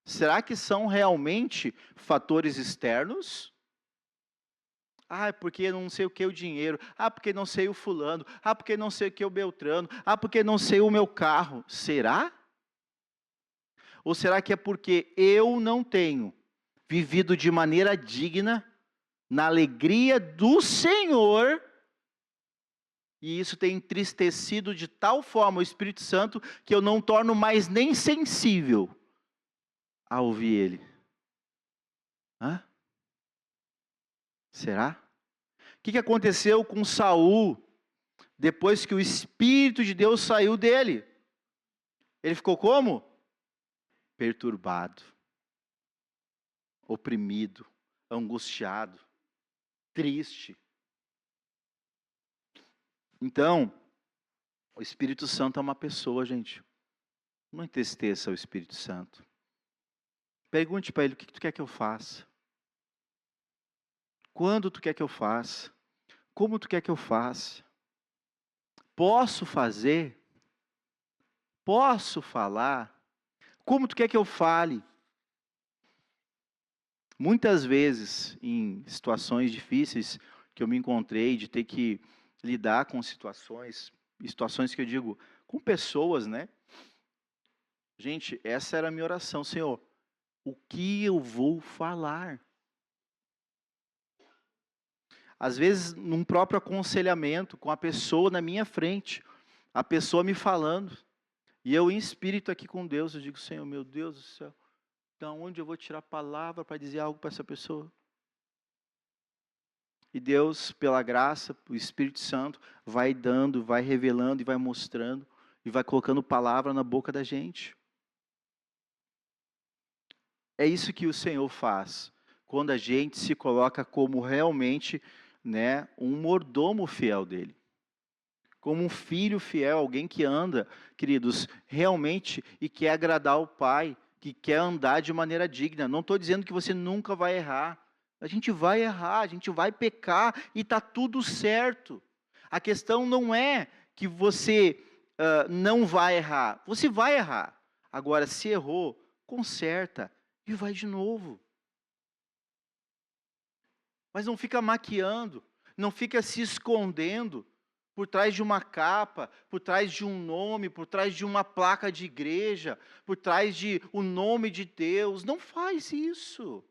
será que são realmente fatores externos? Ah, porque não sei o que o dinheiro. Ah, porque não sei o fulano. Ah, porque não sei o que o Beltrano. Ah, porque não sei o meu carro. Será? Ou será que é porque eu não tenho vivido de maneira digna, na alegria do Senhor, e isso tem entristecido de tal forma o Espírito Santo, que eu não torno mais nem sensível a ouvir Ele? Hã? Será? O que aconteceu com Saul, depois que o Espírito de Deus saiu dele? Ele ficou como? Perturbado, oprimido, angustiado, triste. Então, o Espírito Santo é uma pessoa, gente. Não entristeça o Espírito Santo. Pergunte para ele: o que tu quer que eu faça? Quando tu quer que eu faça? Como tu quer que eu faça? Posso fazer? Posso falar? Como tu quer que eu fale? Muitas vezes, em situações difíceis que eu me encontrei, de ter que lidar com situações que eu digo, com pessoas, né? Gente, essa era a minha oração: Senhor, o que eu vou falar? Às vezes, num próprio aconselhamento, com a pessoa na minha frente, a pessoa me falando, e eu em espírito aqui com Deus, eu digo: Senhor, meu Deus do céu, da onde eu vou tirar a palavra para dizer algo para essa pessoa? E Deus, pela graça, o Espírito Santo, vai dando, vai revelando e vai mostrando, e vai colocando palavra na boca da gente. É isso que o Senhor faz, quando a gente se coloca como realmente, né, um mordomo fiel dele. Como um filho fiel, alguém que anda, queridos, realmente e quer agradar o Pai, que quer andar de maneira digna. Não estou dizendo que você nunca vai errar. A gente vai errar, a gente vai pecar e está tudo certo. A questão não é que você não vai errar. Você vai errar. Agora, se errou, conserta e vai de novo. Mas não fica maquiando, não fica se escondendo por trás de uma capa, por trás de um nome, por trás de uma placa de igreja, por trás de o nome de Deus. Não faz isso.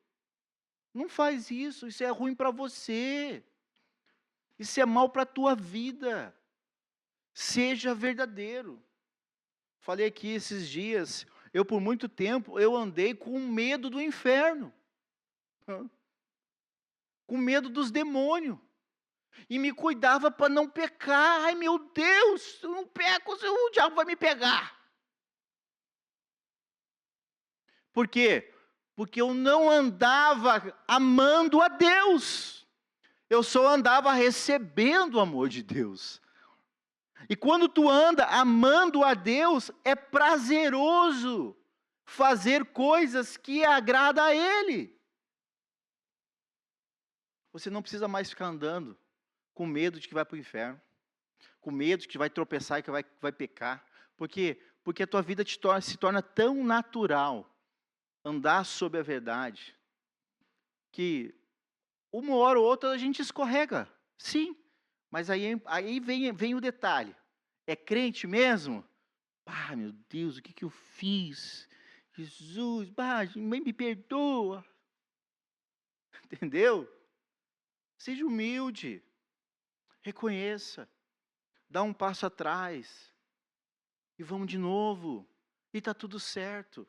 Não faz isso. Isso é ruim para você. Isso é mal para a tua vida. Seja verdadeiro. Falei aqui esses dias, eu por muito tempo, eu andei com medo do inferno. Com medo dos demônios. E me cuidava para não pecar. Ai, meu Deus, se eu não peco, o diabo vai me pegar. Por quê? Porque eu não andava amando a Deus. Eu só andava recebendo o amor de Deus. E quando tu anda amando a Deus, é prazeroso fazer coisas que agradam a Ele. Você não precisa mais ficar andando com medo de que vai para o inferno, com medo de que vai tropeçar e que vai pecar. Por quê? Porque a tua vida se torna tão natural andar sob a verdade, que uma hora ou outra a gente escorrega, sim, mas aí vem o detalhe, é crente mesmo? Ah, meu Deus, o que eu fiz? Jesus, mãe me perdoa, entendeu? Seja humilde, reconheça, dá um passo atrás, e vamos de novo, e está tudo certo.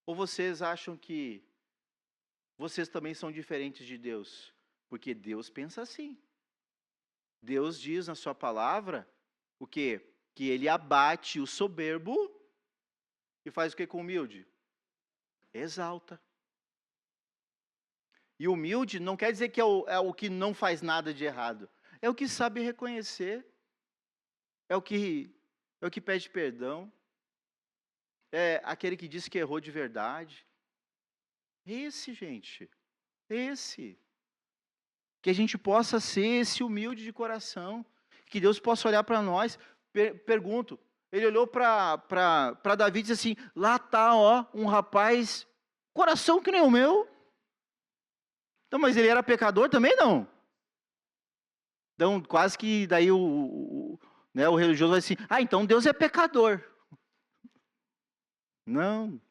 Ou vocês acham que vocês também são diferentes de Deus? Porque Deus pensa assim. Deus diz na sua palavra o quê? Que Ele abate o soberbo e faz o que com o humilde? Exalta. E humilde não quer dizer que é o que não faz nada de errado. É o que sabe reconhecer. É o que pede perdão. É aquele que diz que errou de verdade. Esse, gente. Esse. Que a gente possa ser esse humilde de coração. Que Deus possa olhar para nós. Pergunto. Ele olhou para Davi e disse assim: lá está, ó, um rapaz, coração que nem o meu. Então, mas ele era pecador também, não? Então, quase que daí o religioso vai assim: ah, então Deus é pecador. Não.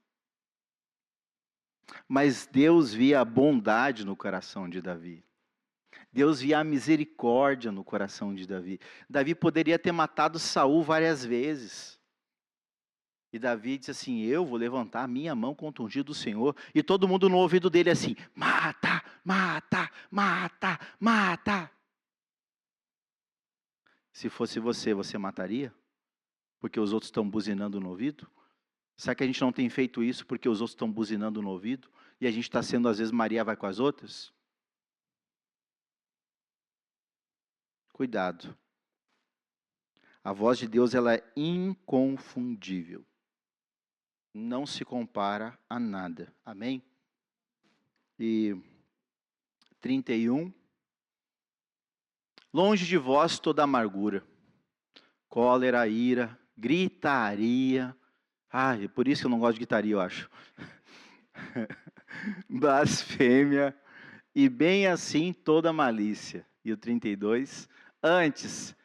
Mas Deus via a bondade no coração de Davi. Deus via a misericórdia no coração de Davi. Davi poderia ter matado Saul várias vezes. E Davi disse assim: eu vou levantar a minha mão contra o ungido do Senhor. E todo mundo no ouvido dele assim: mata, mata, mata, mata. Se fosse você mataria? Porque os outros estão buzinando no ouvido? Será que a gente não tem feito isso porque os outros estão buzinando no ouvido? E a gente está sendo, às vezes, Maria vai com as outras? Cuidado. A voz de Deus, ela é inconfundível. Não se compara a nada. Amém? E 31. Longe de vós toda amargura, cólera, ira, gritaria. É por isso que eu não gosto de gritaria, eu acho. Blasfêmia, e bem assim toda malícia. E o 32. Antes, o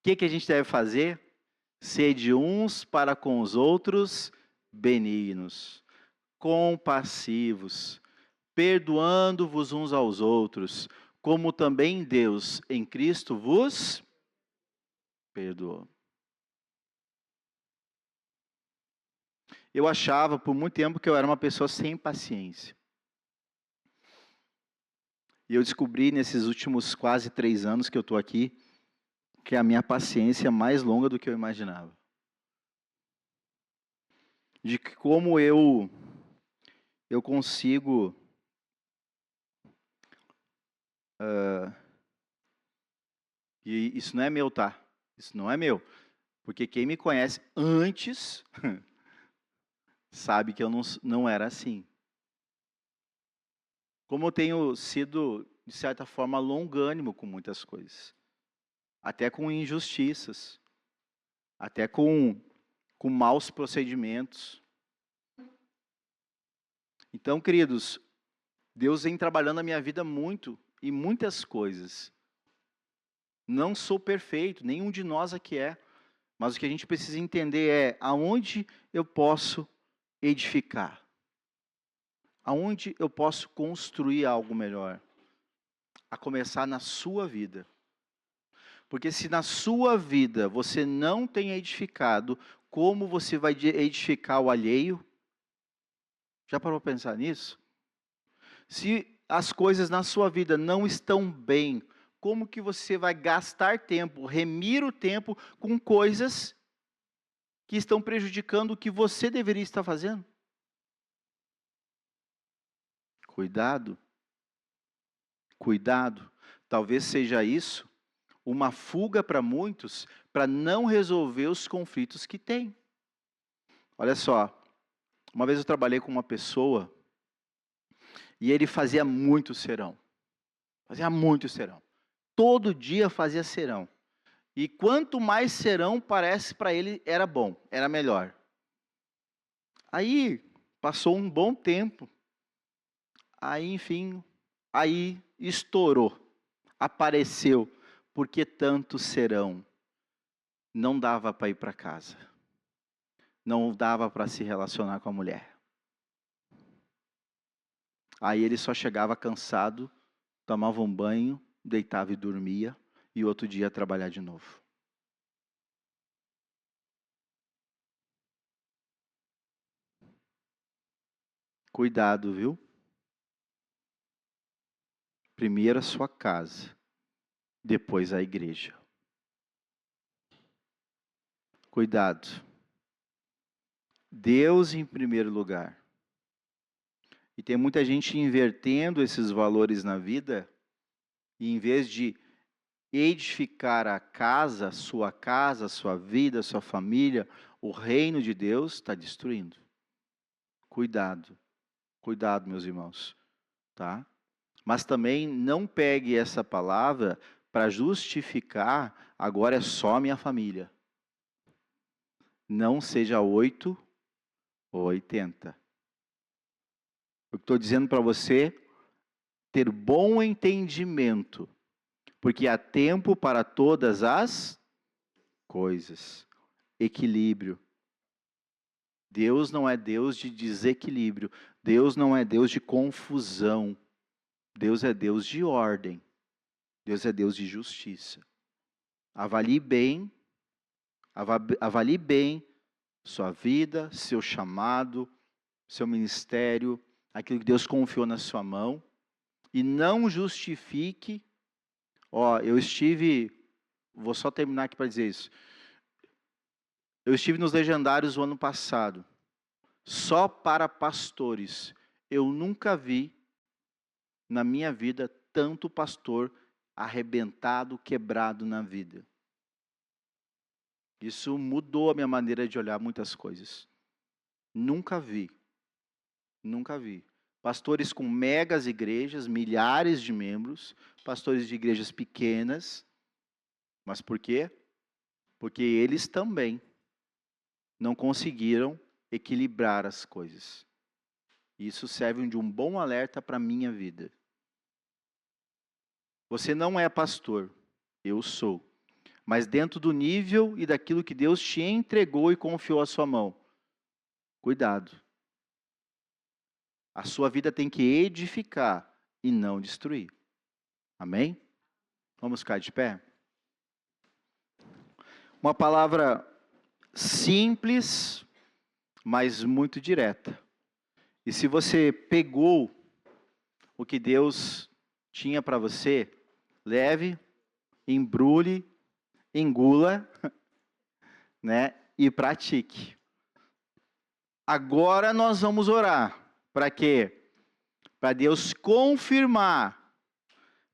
que a gente deve fazer? Sede uns para com os outros benignos, compassivos, perdoando-vos uns aos outros, como também Deus em Cristo vos perdoou. Eu achava por muito tempo que eu era uma pessoa sem paciência. E eu descobri nesses últimos quase 3 anos que eu estou aqui, que a minha paciência é mais longa do que eu imaginava. De que como eu consigo e isso não é meu, tá? Isso não é meu. Porque quem me conhece antes sabe que eu não era assim. Como eu tenho sido, de certa forma, longânimo com muitas coisas. Até com injustiças. Até com maus procedimentos. Então, queridos, Deus vem trabalhando na minha vida muito, em muitas coisas. Não sou perfeito, nenhum de nós aqui é. Mas o que a gente precisa entender é aonde eu posso edificar. Aonde eu posso construir algo melhor? A começar na sua vida. Porque se na sua vida você não tem edificado, como você vai edificar o alheio? Já parou para pensar nisso? Se as coisas na sua vida não estão bem, como que você vai gastar tempo, remir o tempo com coisas que estão prejudicando o que você deveria estar fazendo? Cuidado, cuidado. Talvez seja isso uma fuga para muitos, para não resolver os conflitos que tem. Olha só, uma vez eu trabalhei com uma pessoa e ele fazia muito serão. Fazia muito serão. Todo dia fazia serão. E quanto mais serão, parece para ele era bom, era melhor. Aí passou um bom tempo. Aí, enfim, aí estourou. Apareceu. Por que tanto serão? Não dava para ir para casa. Não dava para se relacionar com a mulher. Aí ele só chegava cansado, tomava um banho, deitava e dormia, e outro dia ia trabalhar de novo. Cuidado, viu? Primeiro a sua casa, depois a igreja. Cuidado. Deus em primeiro lugar. E tem muita gente invertendo esses valores na vida, e em vez de edificar a sua vida, sua família, o reino de Deus, está destruindo. Cuidado. Cuidado, meus irmãos. Tá? Mas também não pegue essa palavra para justificar, agora é só minha família. Não seja 8 ou 80. Eu estou dizendo para você ter bom entendimento, porque há tempo para todas as coisas. Equilíbrio. Deus não é Deus de desequilíbrio. Deus não é Deus de confusão. Deus é Deus de ordem. Deus é Deus de justiça. Avalie bem sua vida, seu chamado, seu ministério, aquilo que Deus confiou na sua mão, e não justifique. Vou só terminar aqui para dizer isso. Eu estive nos Legendários o ano passado, só para pastores. Eu nunca vi na minha vida tanto pastor arrebentado, quebrado na vida. Isso mudou a minha maneira de olhar muitas coisas. Nunca vi. Nunca vi. Pastores com megas igrejas, milhares de membros, pastores de igrejas pequenas. Mas por quê? Porque eles também não conseguiram equilibrar as coisas. Isso serve de um bom alerta para a minha vida. Você não é pastor, eu sou. Mas dentro do nível e daquilo que Deus te entregou e confiou à sua mão. Cuidado. A sua vida tem que edificar e não destruir. Amém? Vamos ficar de pé? Uma palavra simples, mas muito direta. E se você pegou o que Deus tinha para você, leve, embrulhe, engula, né, e pratique. Agora nós vamos orar. Para quê? Para Deus confirmar,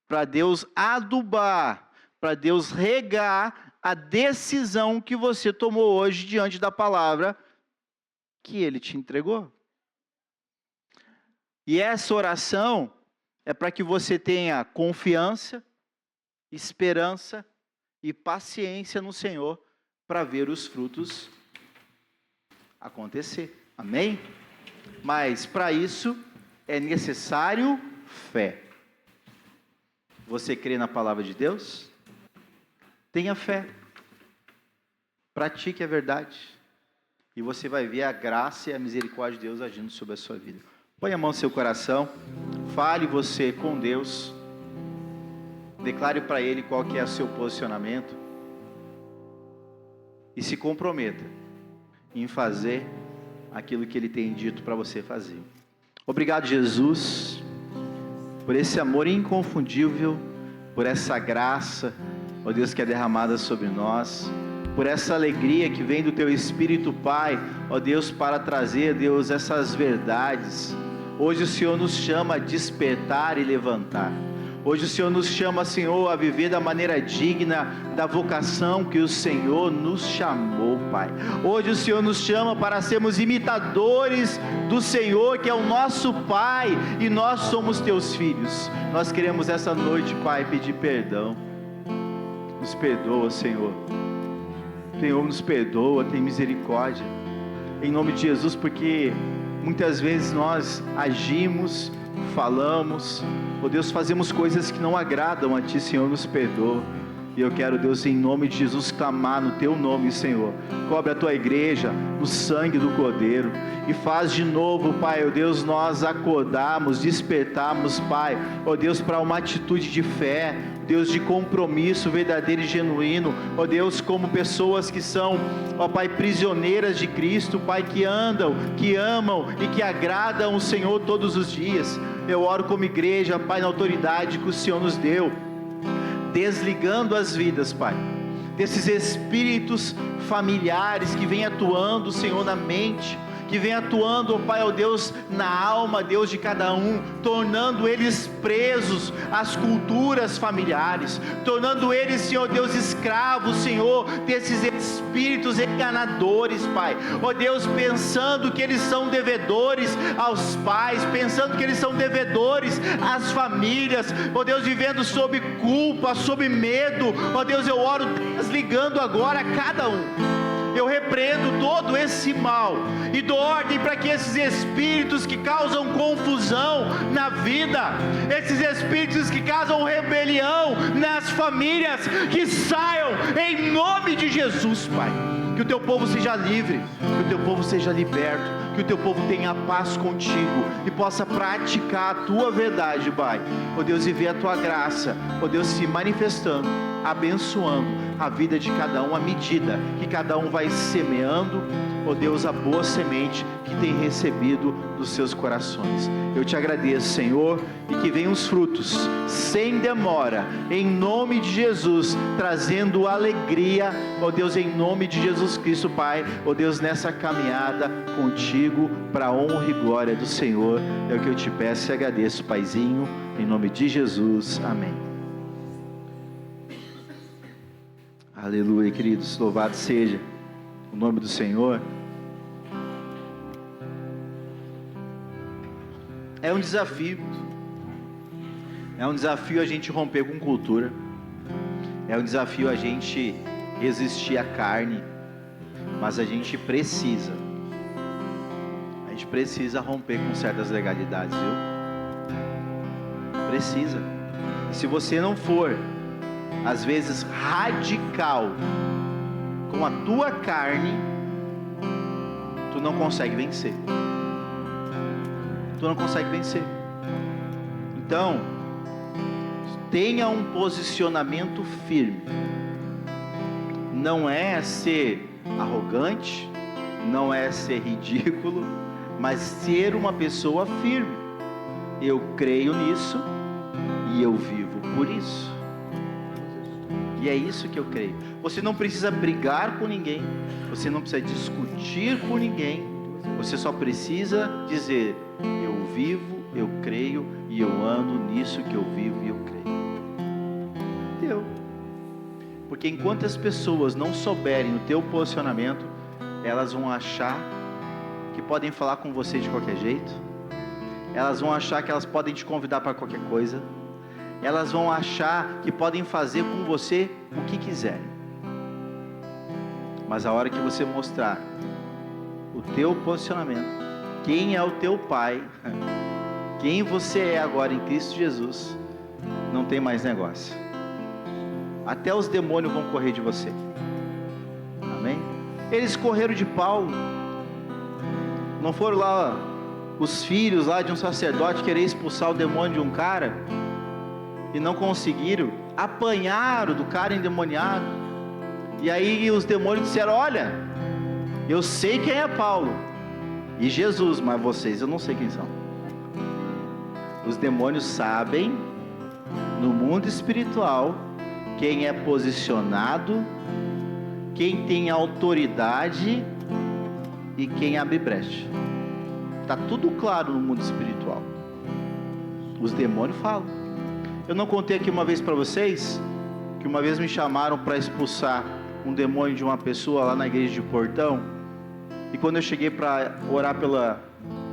para Deus adubar, para Deus regar a decisão que você tomou hoje diante da palavra que Ele te entregou. E essa oração é para que você tenha confiança, esperança e paciência no Senhor para ver os frutos acontecer. Amém? Mas para isso é necessário fé. Você crê na palavra de Deus? Tenha fé. Pratique a verdade. E você vai ver a graça e a misericórdia de Deus agindo sobre a sua vida. Põe a mão no seu coração. Fale você com Deus. Declare para Ele qual que é o seu posicionamento. E se comprometa em fazer aquilo que Ele tem dito para você fazer. Obrigado, Jesus, por esse amor inconfundível, por essa graça, ó Deus, que é derramada sobre nós, por essa alegria que vem do Teu Espírito, Pai, ó Deus, para trazer, Deus, essas verdades. Hoje o Senhor nos chama a despertar e levantar. Hoje o Senhor nos chama, Senhor, a viver da maneira digna da vocação que o Senhor nos chamou, Pai. Hoje o Senhor nos chama para sermos imitadores do Senhor, que é o nosso Pai, e nós somos Teus filhos. Nós queremos essa noite, Pai, pedir perdão. Nos perdoa, Senhor. Senhor, nos perdoa, tem misericórdia. Em nome de Jesus, porque muitas vezes nós agimos, falamos, ó Deus, fazemos coisas que não agradam a Ti, Senhor, nos perdoa. E eu quero, Deus, em nome de Jesus, clamar no Teu nome, Senhor. Cobre a Tua igreja no sangue do Cordeiro. E faz de novo, Pai, ó Deus, nós acordarmos, despertarmos, Pai, ó Deus, para uma atitude de fé, Deus, de compromisso verdadeiro e genuíno, ó Deus, como pessoas que são, ó Pai, prisioneiras de Cristo, Pai, que andam, que amam e que agradam o Senhor todos os dias. Eu oro como igreja, Pai, na autoridade que o Senhor nos deu, desligando as vidas, Pai, desses espíritos familiares que vêm atuando, Senhor, na mente, que vem atuando, ó Pai, ó Deus, na alma, Deus, de cada um, tornando eles presos às culturas familiares, tornando eles, Senhor Deus, escravos, Senhor, desses espíritos enganadores, Pai, ó Deus, pensando que eles são devedores aos pais, pensando que eles são devedores às famílias, ó Deus, vivendo sob culpa, sob medo, ó Deus, eu oro desligando agora cada um. Eu repreendo todo esse mal e dou ordem para que esses espíritos que causam confusão na vida, esses espíritos que causam rebelião nas famílias, que saiam em nome de Jesus, Pai. Que o Teu povo seja livre, que o Teu povo seja liberto, que o Teu povo tenha paz contigo e possa praticar a Tua verdade, Pai. Ó Deus, e ver a Tua graça, ó Deus, se manifestando, abençoando a vida de cada um, à medida que cada um vai semeando, ó Deus, a boa semente que tem recebido dos seus corações. Eu Te agradeço, Senhor, e que venham os frutos, sem demora, em nome de Jesus, trazendo alegria, ó Deus, em nome de Jesus Cristo, Pai, ó Deus, nessa caminhada contigo, para a honra e glória do Senhor. É o que eu Te peço e agradeço, Paizinho, em nome de Jesus, amém. Aleluia, queridos, louvado seja o nome do Senhor. É um desafio a gente romper com cultura, é um desafio a gente resistir à carne, mas a gente precisa romper com certas legalidades, viu? Precisa. E se você não for, às vezes, radical com a tua carne, tu não consegue vencer. Então, tenha um posicionamento firme. Não é ser arrogante, não é ser ridículo, mas ser uma pessoa firme. Eu creio nisso e eu vivo por isso. E é isso que eu creio. Você não precisa brigar com ninguém, você não precisa discutir com ninguém, você só precisa dizer: eu vivo, eu creio e eu ando nisso que eu vivo e eu creio. Deu. Porque enquanto as pessoas não souberem o teu posicionamento, elas vão achar que podem falar com você de qualquer jeito, elas vão achar que elas podem te convidar para qualquer coisa, elas vão achar que podem fazer com você o que quiserem. Mas a hora que você mostrar o teu posicionamento, quem é o teu Pai, quem você é agora em Cristo Jesus, não tem mais negócio. Até os demônios vão correr de você. Amém? Eles correram de Paulo. Não foram lá os filhos lá de um sacerdote querer expulsar o demônio de um cara e não conseguiram, apanharam do cara endemoniado. E aí os demônios disseram: olha, eu sei quem é Paulo e Jesus, mas vocês eu não sei quem são. Os demônios sabem No mundo espiritual, quem é posicionado, quem tem autoridade e quem abre brecha. Está tudo claro no mundo espiritual. Os demônios falam. Eu não contei aqui uma vez para vocês que uma vez me chamaram para expulsar um demônio de uma pessoa lá na igreja de Portão. E quando eu cheguei para orar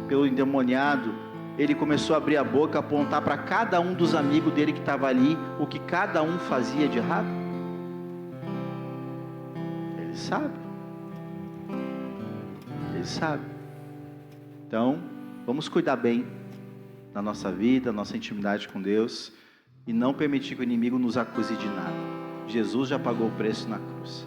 pelo endemoniado, ele começou a abrir a boca, apontar para cada um dos amigos dele que estava ali, o que cada um fazia de errado. Ele sabe. Ele sabe. Então, vamos cuidar bem da nossa vida, nossa intimidade com Deus, e não permitir que o inimigo nos acuse de nada. Jesus já pagou o preço na cruz.